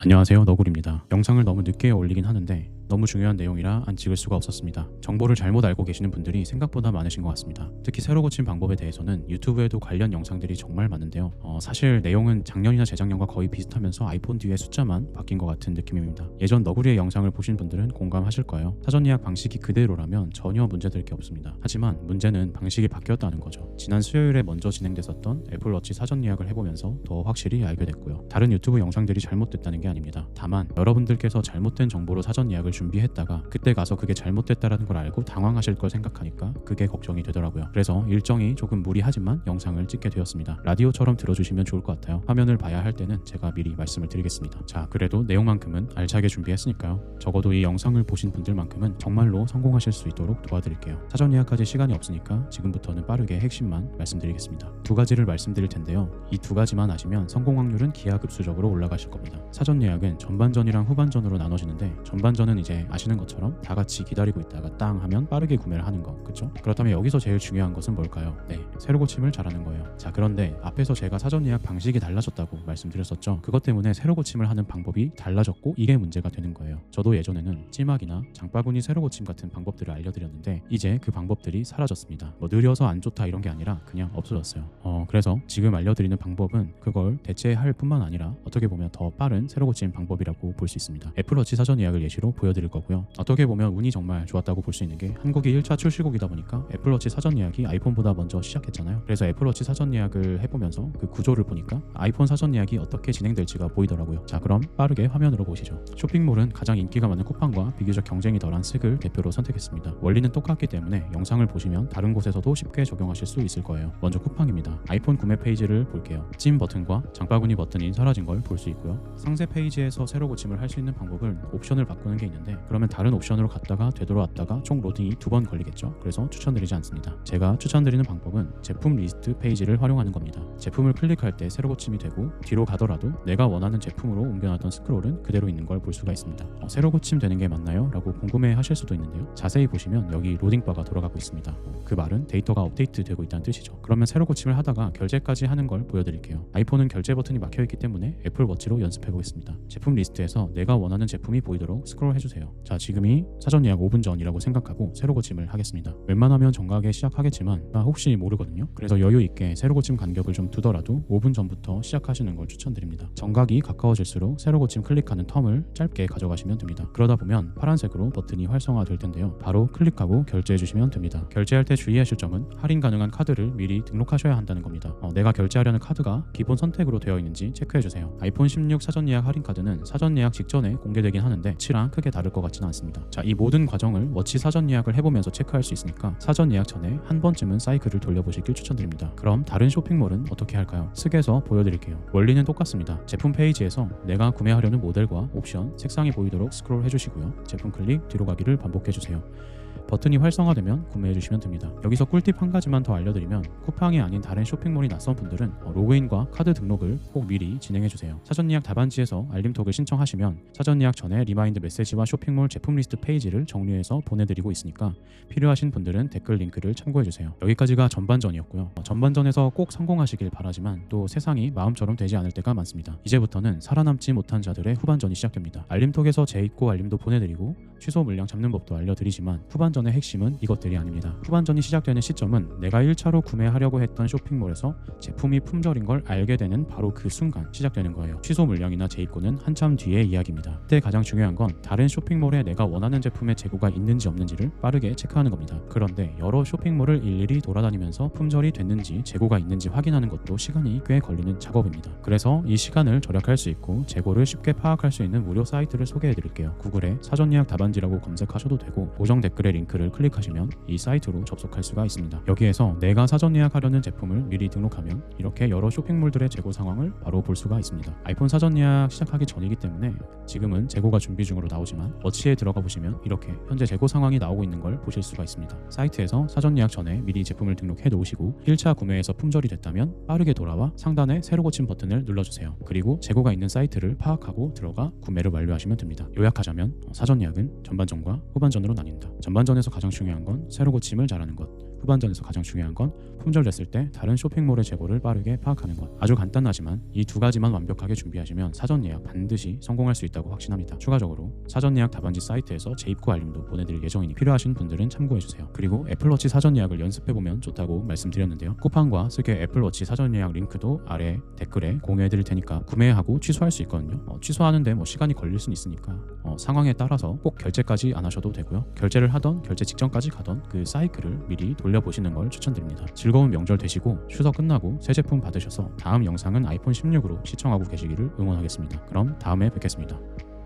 안녕하세요, 너구리입니다. 영상을 너무 늦게 올리긴 하는데 너무 중요한 내용이라 안 찍을 수가 없었습니다. 정보를 잘못 알고 계시는 분들이 생각보다 많으신 것 같습니다. 특히 새로 고친 방법에 대해서는 유튜브에도 관련 영상들이 정말 많은데요. 사실 내용은 작년이나 재작년과 거의 비슷하면서 아이폰 뒤에 숫자만 바뀐 것 같은 느낌입니다. 예전 너구리의 영상을 보신 분들은 공감하실 거예요. 사전 예약 방식이 그대로라면 전혀 문제될 게 없습니다. 하지만 문제는 방식이 바뀌었다는 거죠. 지난 수요일에 먼저 진행됐었던 애플워치 사전 예약을 해보면서 더 확실히 알게 됐고요. 다른 유튜브 영상들이 잘못됐다는 게 아닙니다. 다만 여러분들께서 잘못된 정보로 사전 예약을 준비했다가 그때 가서 그게 잘못됐다라는 걸 알고 당황하실 걸 생각하니까 그게 걱정이 되더라고요. 그래서 일정이 조금 무리하지만 영상을 찍게 되었습니다. 라디오처럼 들어주시면 좋을 것 같아요. 화면을 봐야 할 때는 제가 미리 말씀을 드리겠습니다. 자, 그래도 내용만큼은 알차게 준비했으니까요. 적어도 이 영상을 보신 분들만큼은 정말로 성공하실 수 있도록 도와드릴게요. 사전 예약까지 시간이 없으니까 지금부터는 빠르게 핵심만 말씀드리겠습니다. 두 가지를 말씀드릴 텐데요. 이 두 가지만 아시면 성공 확률은 기하급수적으로 올라가실 겁니다. 사전 예약은 전반전이랑 후반전으로 나눠지는데 전반전은 이제 아시는 것처럼 다 같이 기다리고 있다가 땅 하면 빠르게 구매를 하는 거, 그쵸? 그렇다면 여기서 제일 중요한 것은 뭘까요? 네, 새로 고침을 잘하는 거예요. 자, 그런데 앞에서 제가 사전 예약 방식이 달라졌다고 말씀드렸었죠. 그것 때문에 새로 고침을 하는 방법이 달라졌고 이게 문제가 되는 거예요. 저도 예전에는 찜막이나 장바구니 새로 고침 같은 방법들을 알려드렸는데 이제 그 방법들이 사라졌습니다. 뭐 느려서 안 좋다 이런 게 아니라 그냥 없어졌어요. 그래서 지금 알려드리는 방법은 그걸 대체할 뿐만 아니라 어떻게 보면 더 빠른 새로 고침 방법이라고 볼 수 있습니다. 애플워치 사전 예약을 예시로 보여드릴 거고요. 어떻게 보면 운이 정말 좋았다고 볼 수 있는 게 한국이 1차 출시국이다 보니까 애플워치 사전 예약이 아이폰보다 먼저 시작했잖아요. 그래서 애플워치 사전 예약을 해보면서 그 구조를 보니까 아이폰 사전 예약이 어떻게 진행될지가 보이더라고요. 자, 그럼 빠르게 화면으로 보시죠. 쇼핑몰은 가장 인기가 많은 쿠팡과 비교적 경쟁이 덜한 쓱을 대표로 선택했습니다. 원리는 똑같기 때문에 영상을 보시면 다른 곳에서도 쉽게 적용하실 수 있을 거예요. 먼저 쿠팡입니다. 아이폰 구매 페이지를 볼게요. 찜 버튼과 장바구니 버튼이 사라진 걸 볼 수 있고요. 상세 페이지에서 새로 고침을 할 수 있는 방법은 옵션을 바꾸는 게 있는데 그러면 다른 옵션으로 갔다가 되돌아왔다가 총 로딩이 2번 걸리겠죠. 그래서 추천드리지 않습니다. 제가 추천드리는 방법은 제품 리스트 페이지를 활용하는 겁니다. 제품을 클릭할 때 새로 고침이 되고 뒤로 가더라도 내가 원하는 제품으로 옮겨놨던 스크롤은 그대로 있는 걸 볼 수가 있습니다. 새로 고침 되는 게 맞나요? 라고 궁금해 하실 수도 있는데요. 자세히 보시면 여기 로딩바가 돌아가고 있습니다. 그 말은 데이터가 업데이트 되고 있다는 뜻이죠. 그러면 새로 고침을 하다가 결제까지 하는 걸 보여드릴게요. 아이폰은 결제 버튼이 막혀있기 때문에 애플워치로 연습해 보겠습니다. 제품 리스트에서 내가 원하는 제품이 보이도록 스크롤 해주세요. 자, 지금이 사전 예약 5분 전이라고 생각하고 새로 고침을 하겠습니다. 웬만하면 정각에 시작하겠지만 혹시 모르거든요. 그래서 여유 있게 새로 고침 간격을 좀 두더라도 5분 전부터 시작하시는 걸 추천드립니다. 정각이 가까워질수록 새로 고침 클릭하는 텀을 짧게 가져가시면 됩니다. 그러다 보면 파란색으로 버튼이 활성화될 텐데요. 바로 클릭하고 결제해 주시면 됩니다. 결제할 때 주의하실 점은 할인 가능한 카드를 미리 등록하셔야 한다는 겁니다. 내가 결제하려는 카드가 기본 선택으로 되어 있는지 체크해 주세요. 아이폰 16 사전 예약 할인 카드는 사전 예약 직전에 공개되긴 하는데 치랑 크게 다를 것 같지는 않습니다. 자, 이 모든 과정을 워치 사전 예약을 해보면서 체크할 수 있으니까 사전 예약 전에 한 번쯤은 사이클을 돌려보시길 추천드립니다. 그럼 다른 쇼핑몰은 어떻게 할까요? 쓱에서 보여드릴게요. 원리는 똑같습니다. 제품 페이지에서 내가 구매하려는 모델과 옵션, 색상이 보이도록 스크롤 해주시고요. 제품 클릭, 뒤로 가기를 반복해주세요. 버튼이 활성화되면 구매해주시면 됩니다. 여기서 꿀팁 한 가지만 더 알려드리면 쿠팡이 아닌 다른 쇼핑몰이 낯선 분들은 로그인과 카드 등록을 꼭 미리 진행해주세요. 사전 예약 답안지에서 알림톡을 신청하시면 사전 예약 전에 리마인드 메시지와 쇼핑몰 제품 리스트 페이지를 정리해서 보내드리고 있으니까 필요하신 분들은 댓글 링크를 참고해주세요. 여기까지가 전반전이었고요. 전반전에서 꼭 성공하시길 바라지만 또 세상이 마음처럼 되지 않을 때가 많습니다. 이제부터는 살아남지 못한 자들의 후반전이 시작됩니다. 알림톡에서 재입고 알림도 보내드리고 취소 물량 잡는 법도 알려드리지만 후반전의 핵심은 이것들이 아닙니다. 후반전이 시작되는 시점은 내가 1차로 구매하려고 했던 쇼핑몰에서 제품이 품절인 걸 알게 되는 바로 그 순간 시작되는 거예요. 취소 물량이나 재입고는 한참 뒤의 이야기입니다. 그때 가장 중요한 건 다른 쇼핑몰에 내가 원하는 제품의 재고가 있는지 없는지를 빠르게 체크하는 겁니다. 그런데 여러 쇼핑몰을 일일이 돌아다니면서 품절이 됐는지 재고가 있는지 확인하는 것도 시간이 꽤 걸리는 작업입니다. 그래서 이 시간을 절약할 수 있고 재고를 쉽게 파악할 수 있는 무료 사이트를 소개해 드릴게요. 구글에 사전 예약 답안지라고 검색하셔도 되고 고정 댓글에 링크를 클릭하시면 이 사이트로 접속할 수가 있습니다. 여기에서 내가 사전 예약하려는 제품을 미리 등록하면 이렇게 여러 쇼핑몰들의 재고 상황을 바로 볼 수가 있습니다. 아이폰 사전 예약 시작하기 전이기 때문에 지금은 재고가 준비 중으로 나오지만 워치에 들어가 보시면 이렇게 현재 재고 상황이 나오고 있는 걸 보실 수가 있습니다. 사이트에서 사전 예약 전에 미리 제품을 등록해 놓으시고 1차 구매에서 품절이 됐다면 빠르게 돌아와 상단에 새로 고침 버튼을 눌러주세요. 그리고 재고가 있는 사이트를 파악하고 들어가 구매를 완료하시면 됩니다. 요약하자면 사전 예약은 전반전과 후반전으로 나뉜다. 전반전에서 가장 중요한 건 새로 고침을 잘하는 것, 후반전에서 가장 중요한 건 품절됐을 때 다른 쇼핑몰의 재고를 빠르게 파악하는 것. 아주 간단하지만 이 두 가지만 완벽하게 준비하시면 사전 예약 반드시 성공할 수 있다고 확신합니다. 추가적으로 사전 예약 답안지 사이트에서 재입고 알림도 보내드릴 예정이니 필요하신 분들은 참고해주세요. 그리고 애플워치 사전 예약을 연습해보면 좋다고 말씀드렸는데요. 쿠팡과 스게 애플워치 사전 예약 링크도 아래 댓글에 공유해드릴 테니까 구매하고 취소할 수 있거든요. 취소하는데 시간이 걸릴 수는 있으니까 상황에 따라서 꼭 결제까지 안 하셔도 되고요. 결제를 하던 결제 직전까지 가던 그 사이클을 미리 돌려보시는 걸 추천드립니다. 즐거운 명절 되시고 추석 끝나고 새 제품 받으셔서 다음 영상은 아이폰 16으로 시청하고 계시기를 응원하겠습니다. 그럼 다음에 뵙겠습니다.